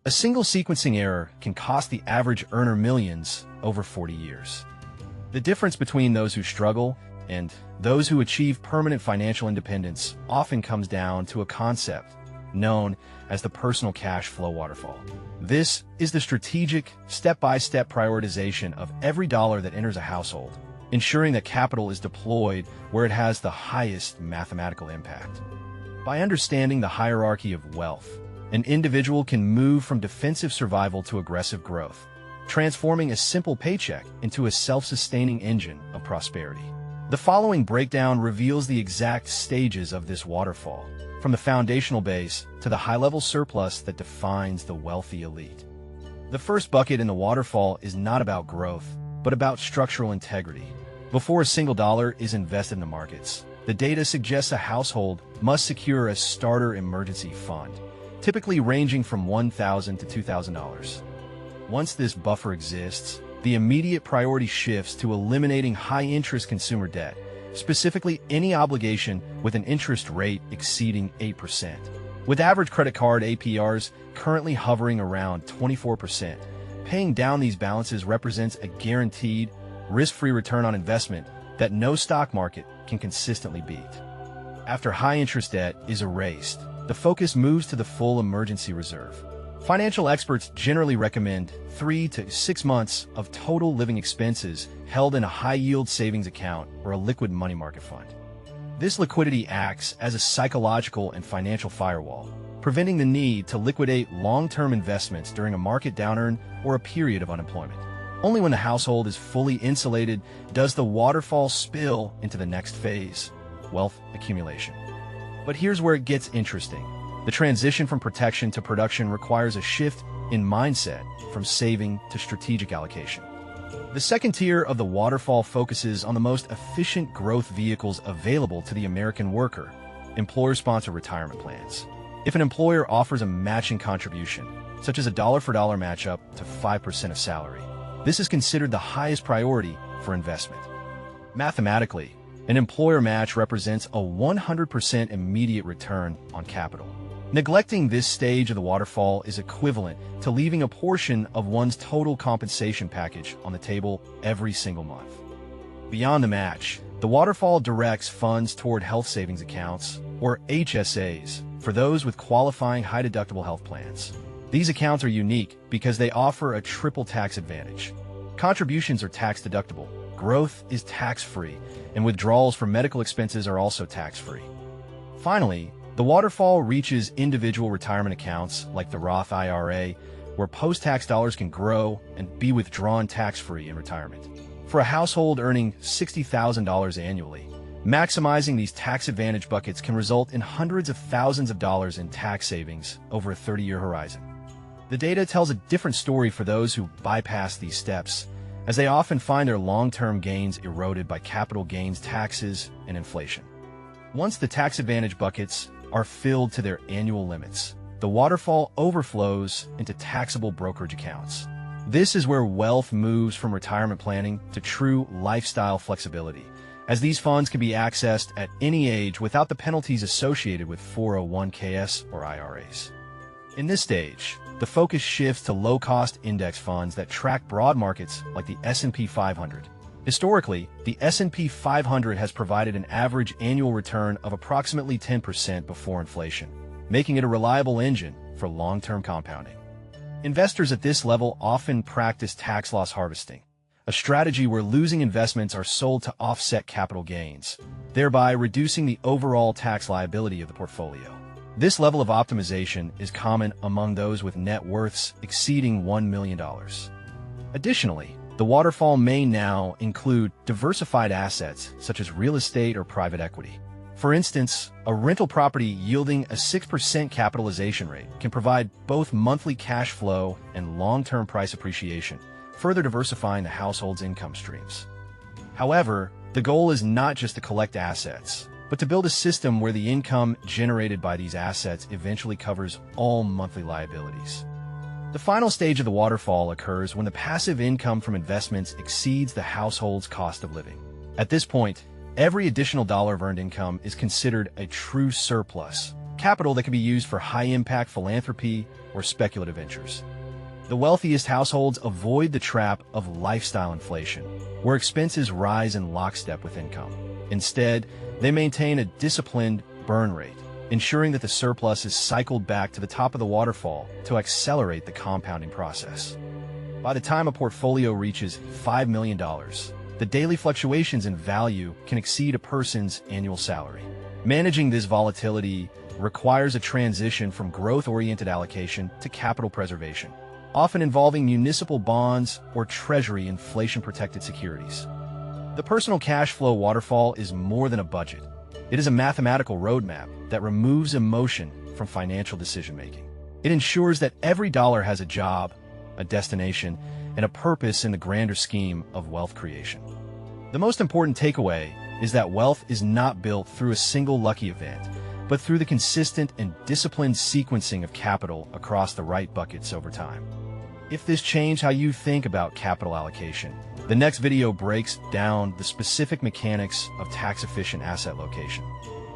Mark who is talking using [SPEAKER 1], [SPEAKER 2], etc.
[SPEAKER 1] A single sequencing error can cost the average earner millions over 40 years. The difference between those who struggle and those who achieve permanent financial independence often comes down to a concept known as the personal cash flow waterfall. This is the strategic, step-by-step prioritization of every dollar that enters a household, ensuring that capital is deployed where it has the highest mathematical impact. By understanding the hierarchy of wealth, an individual can move from defensive survival to aggressive growth, transforming a simple paycheck into a self-sustaining engine of prosperity. The following breakdown reveals the exact stages of this waterfall, from the foundational base to the high-level surplus that defines the wealthy elite. The first bucket in the waterfall is not about growth, but about structural integrity. Before a single dollar is invested in the markets, the data suggests a household must secure a starter emergency fund, typically ranging from $1,000 to $2,000. Once this buffer exists, the immediate priority shifts to eliminating high-interest consumer debt, specifically any obligation with an interest rate exceeding 8%. With average credit card APRs currently hovering around 24%, paying down these balances represents a guaranteed, risk-free return on investment that no stock market can consistently beat. After high-interest debt is erased, the focus moves to the full emergency reserve. Financial experts generally recommend 3 to 6 months of total living expenses held in a high-yield savings account or a liquid money market fund. This liquidity acts as a psychological and financial firewall, preventing the need to liquidate long-term investments during a market downturn or a period of unemployment. Only when the household is fully insulated does the waterfall spill into the next phase, wealth accumulation. But here's where it gets interesting. The transition from protection to production requires a shift in mindset from saving to strategic allocation. The second tier of the waterfall focuses on the most efficient growth vehicles available to the American worker, employer-sponsored retirement plans. If an employer offers a matching contribution, such as a dollar-for-dollar match up to 5% of salary, this is considered the highest priority for investment. Mathematically, an employer match represents a 100% immediate return on capital. Neglecting this stage of the waterfall is equivalent to leaving a portion of one's total compensation package on the table every single month. Beyond the match, the waterfall directs funds toward health savings accounts, or HSAs, for those with qualifying high-deductible health plans. These accounts are unique because they offer a triple tax advantage. Contributions are tax-deductible, growth is tax-free, and withdrawals for medical expenses are also tax-free. Finally, the waterfall reaches individual retirement accounts like the Roth IRA, where post-tax dollars can grow and be withdrawn tax-free in retirement. For a household earning $60,000 annually, maximizing these tax advantage buckets can result in hundreds of thousands of dollars in tax savings over a 30-year horizon. The data tells a different story for those who bypass these steps, as they often find their long-term gains eroded by capital gains taxes and inflation. Once the tax advantage buckets are filled to their annual limits, the waterfall overflows into taxable brokerage accounts. This is where wealth moves from retirement planning to true lifestyle flexibility, as these funds can be accessed at any age without the penalties associated with 401ks or IRAs. In this stage, the focus shifts to low-cost index funds that track broad markets like the S&P 500. Historically, the S&P 500 has provided an average annual return of approximately 10% before inflation, making it a reliable engine for long-term compounding. Investors at this level often practice tax loss harvesting, a strategy where losing investments are sold to offset capital gains, thereby reducing the overall tax liability of the portfolio. This level of optimization is common among those with net worths exceeding $1 million. Additionally, the waterfall may now include diversified assets such as real estate or private equity. For instance, a rental property yielding a 6% capitalization rate can provide both monthly cash flow and long-term price appreciation, further diversifying the household's income streams. However, the goal is not just to collect assets, but to build a system where the income generated by these assets eventually covers all monthly liabilities. The final stage of the waterfall occurs when the passive income from investments exceeds the household's cost of living. At this point, every additional dollar of earned income is considered a true surplus, capital that can be used for high-impact philanthropy or speculative ventures. The wealthiest households avoid the trap of lifestyle inflation, where expenses rise in lockstep with income. Instead, they maintain a disciplined burn rate, ensuring that the surplus is cycled back to the top of the waterfall to accelerate the compounding process. By the time a portfolio reaches $5 million, the daily fluctuations in value can exceed a person's annual salary. Managing this volatility requires a transition from growth-oriented allocation to capital preservation, often involving municipal bonds or treasury inflation-protected securities. The personal cash flow waterfall is more than a budget. It is a mathematical roadmap that removes emotion from financial decision-making. It ensures that every dollar has a job, a destination, and a purpose in the grander scheme of wealth creation. The most important takeaway is that wealth is not built through a single lucky event, but through the consistent and disciplined sequencing of capital across the right buckets over time. If this changed how you think about capital allocation, the next video breaks down the specific mechanics of tax-efficient asset location.